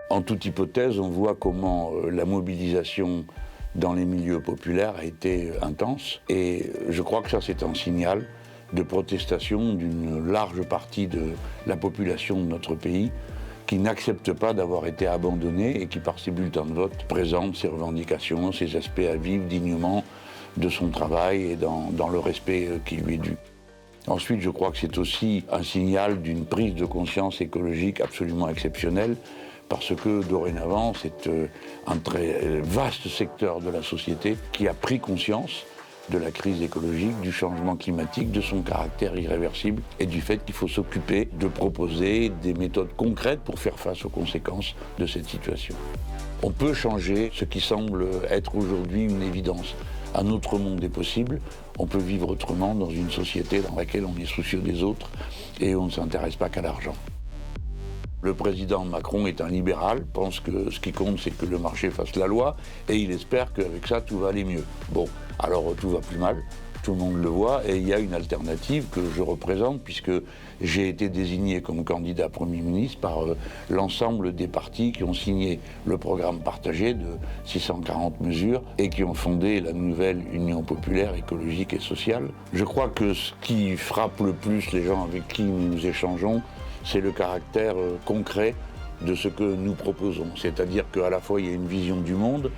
En toute hypothèse, on voit comment la mobilisation dans les milieux populaires a été intense. Et je crois que ça, c'est un signal de protestation d'une large partie de la population de notre pays qui n'accepte pas d'avoir été abandonnée et qui, par ses bulletins de vote, présente ses revendications, ses aspects à vivre dignement de son travail et dans le respect qui lui est dû. Ensuite, je crois que c'est aussi un signal d'une prise de conscience écologique absolument exceptionnelle, parce que dorénavant, c'est un très vaste secteur de la société qui a pris conscience de la crise écologique, du changement climatique, de son caractère irréversible et du fait qu'il faut s'occuper de proposer des méthodes concrètes pour faire face aux conséquences de cette situation. On peut changer ce qui semble être aujourd'hui une évidence. Un autre monde est possible, on peut vivre autrement dans une société dans laquelle on est soucieux des autres et on ne s'intéresse pas qu'à l'argent. Le président Macron est un libéral, pense que ce qui compte c'est que le marché fasse la loi et il espère qu'avec ça tout va aller mieux. Bon, alors tout va plus mal, tout le monde le voit et il y a une alternative que je représente puisque j'ai été désigné comme candidat Premier ministre par l'ensemble des partis qui ont signé le programme partagé de 640 mesures et qui ont fondé la nouvelle Union populaire écologique et sociale. Je crois que ce qui frappe le plus les gens avec qui nous échangeons, c'est le caractère concret de ce que nous proposons. C'est-à-dire qu'à la fois, il y a une vision du monde,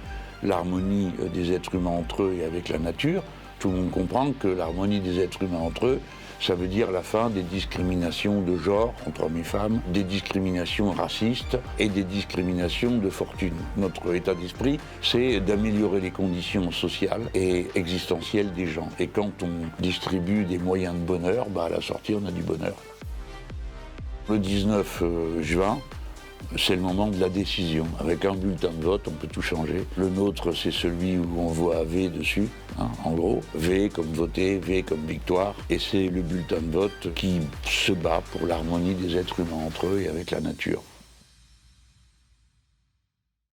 l'harmonie des êtres humains entre eux et avec la nature. Tout le monde comprend que l'harmonie des êtres humains entre eux, ça veut dire la fin des discriminations de genre entre hommes et femmes, des discriminations racistes et des discriminations de fortune. Notre état d'esprit, c'est d'améliorer les conditions sociales et existentielles des gens. Et quand on distribue des moyens de bonheur, à la sortie, on a du bonheur. Le 19 juin, c'est le moment de la décision. Avec un bulletin de vote, on peut tout changer. Le nôtre, c'est celui où on voit V dessus, en gros. V comme voter, V comme victoire. Et c'est le bulletin de vote qui se bat pour l'harmonie des êtres humains entre eux et avec la nature.